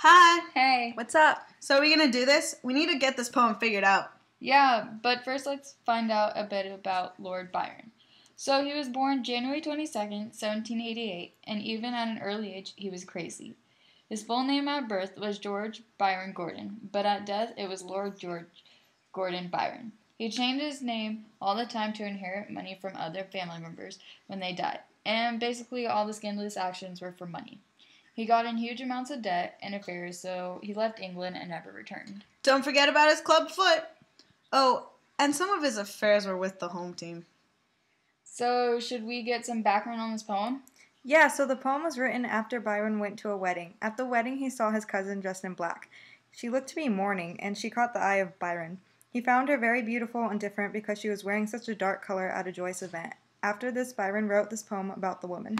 Hi! Hey. What's up? So are we going to do this? We need to get this poem figured out. Yeah, but first let's find out a bit about Lord Byron. So he was born January 22nd, 1788, and even at an early age, he was crazy. His full name at birth was George Byron Gordon, but at death it was Lord George Gordon Byron. He changed his name all the time to inherit money from other family members when they died, and basically all the scandalous actions were for money. He got in huge amounts of debt and affairs, so he left England and never returned. Don't forget about his club foot. Oh, and some of his affairs were with the home team. So, should we get some background on this poem? Yeah, so the poem was written after Byron went to a wedding. At the wedding, he saw his cousin dressed in black. She looked to be mourning, and she caught the eye of Byron. He found her very beautiful and different because she was wearing such a dark color at a joyous event. After this, Byron wrote this poem about the woman.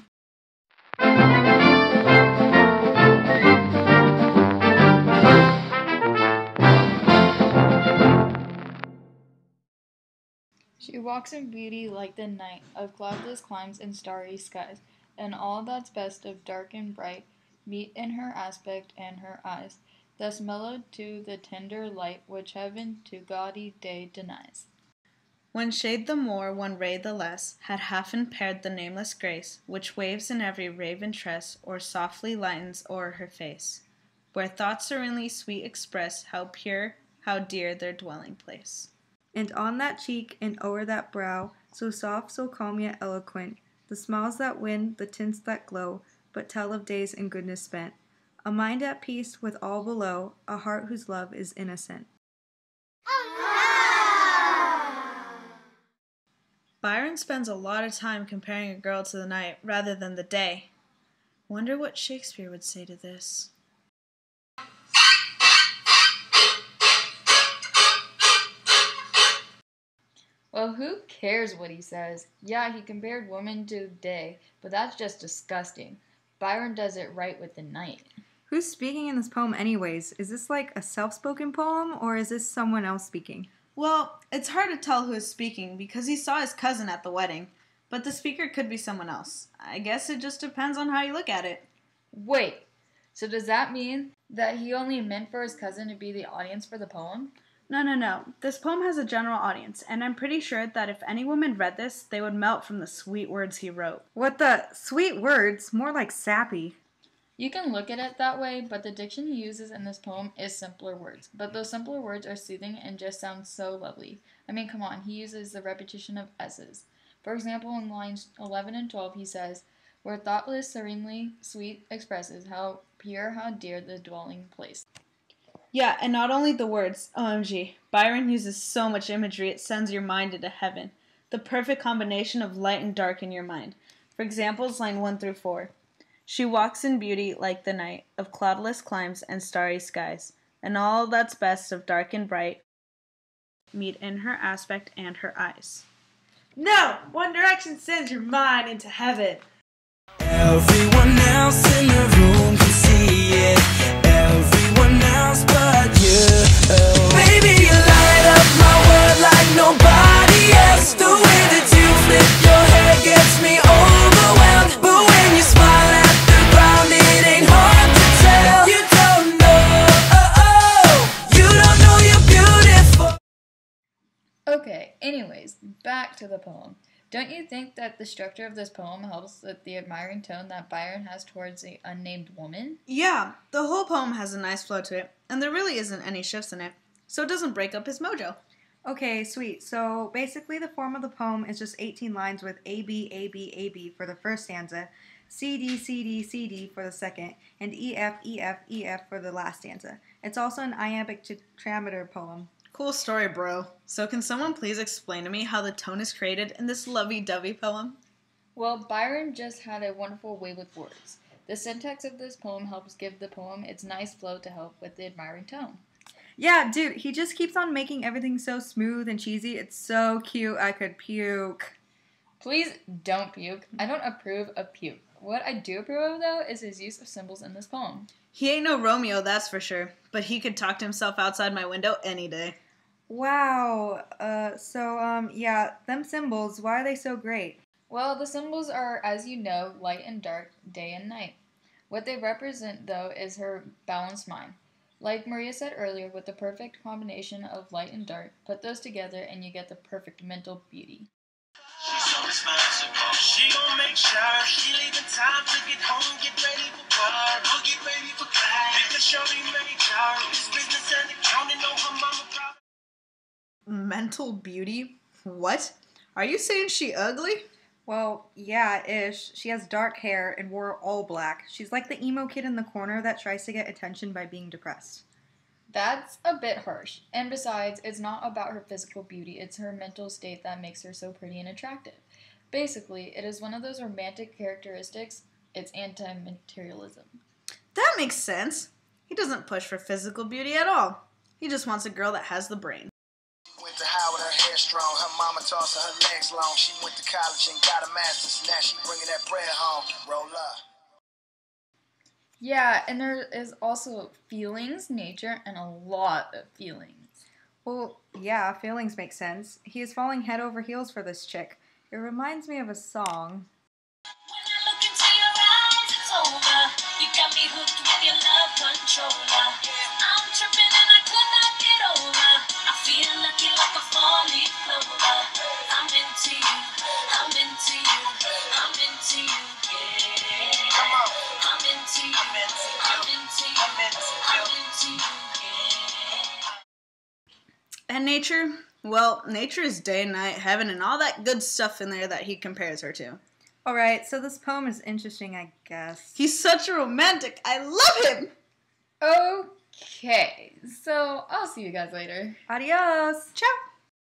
She walks in beauty like the night of cloudless climes and starry skies, and all that's best of dark and bright meet in her aspect and her eyes, thus mellowed to the tender light which heaven to gaudy day denies. One shade the more, one ray the less, had half impaired the nameless grace, which waves in every raven tress, or softly lightens o'er her face, where thoughts serenely sweet express how pure, how dear their dwelling place. And on that cheek and o'er that brow, so soft, so calm yet eloquent, the smiles that win, the tints that glow, but tell of days and goodness spent. A mind at peace with all below, a heart whose love is innocent. Byron spends a lot of time comparing a girl to the night rather than the day. Wonder what Shakespeare would say to this. Well, who cares what he says? Yeah, he compared woman to day, but that's just disgusting. Byron does it right with the night. Who's speaking in this poem anyways? Is this like a self-spoken poem, or is this someone else speaking? Well, it's hard to tell who is speaking because he saw his cousin at the wedding, but the speaker could be someone else. I guess it just depends on how you look at it. Wait, so does that mean that he only meant for his cousin to be the audience for the poem? No. This poem has a general audience, and I'm pretty sure that if any woman read this, they would melt from the sweet words he wrote. What the? Sweet words? More like sappy. You can look at it that way, but the diction he uses in this poem is simpler words. But those simpler words are soothing and just sound so lovely. I mean, come on, he uses the repetition of S's. For example, in lines 11 and 12, he says, where thoughtless, serenely sweet expresses how pure, how dear the dwelling place. Yeah, and not only the words, OMG. Byron uses so much imagery it sends your mind into heaven. The perfect combination of light and dark in your mind. For examples, line 1 through 4. She walks in beauty like the night of cloudless climes and starry skies, and all that's best of dark and bright meet in her aspect and her eyes. No! One Direction sends your mind into heaven. Everyone else in the room can see it. Everyone else but you. Baby, you light up my world like nobody else. The way that you flip your hair gets me overwhelmed. But when you smile at the ground, it ain't hard to tell. You don't know you're beautiful. Okay, anyways, back to the poem. Don't you think that the structure of this poem helps with the admiring tone that Byron has towards the unnamed woman? Yeah, the whole poem has a nice flow to it, and there really isn't any shifts in it, so it doesn't break up his mojo. Okay, sweet. So basically the form of the poem is just 18 lines with A, B, A, B, A, B for the first stanza, C, D, C, D, C, D for the second, and E, F, E, F, E, F for the last stanza. It's also an iambic tetrameter poem. Cool story, bro. So can someone please explain to me how the tone is created in this lovey-dovey poem? Well, Byron just had a wonderful way with words. The syntax of this poem helps give the poem its nice flow to help with the admiring tone. Yeah, dude, he just keeps on making everything so smooth and cheesy. It's so cute, I could puke. Please don't puke. I don't approve of puke. What I do approve of, though, is his use of symbols in this poem. He ain't no Romeo, that's for sure, but he could talk to himself outside my window any day. Wow, yeah, them symbols, why are they so great? Well, the symbols are, as you know, light and dark, day and night. What they represent, though, is her balanced mind. Like Maria said earlier, with the perfect combination of light and dark, put those together and you get the perfect mental beauty. She's so responsible. She gon' make sure she leaving time to get home, get ready for work, or get ready for class. Because Shorty made sure this business and accounting know her mama proud. Mental beauty? What? Are you saying she ugly? Well, yeah, ish. She has dark hair and wore all black. She's like the emo kid in the corner that tries to get attention by being depressed. That's a bit harsh. And besides, it's not about her physical beauty, it's her mental state that makes her so pretty and attractive. Basically, it is one of those romantic characteristics. It's anti-materialism. That makes sense. He doesn't push for physical beauty at all. He just wants a girl that has the brain. Went to Howard, her hair strong, her mama tossed her legs long. She went to college and got a master's, now she bringing that bread home. Roll up. Yeah, and there is also feelings, nature, and a lot of feelings. Well, yeah, feelings make sense. He is falling head over heels for this chick. It reminds me of a song. When I look into your eyes, it's over. You got me hooked with your love controller. I'm tripping and I could not get over. I feel lucky like a four-leaf clover. I'm into you, I'm into you, I'm into you, yeah. Come on. I'm into you, I'm into you, I'm into you, I'm into you, yeah. And nature? Well, nature is day and night, heaven, and all that good stuff in there that he compares her to. Alright, so this poem is interesting, I guess. He's such a romantic. I love him! Okay, so I'll see you guys later. Adios! Ciao!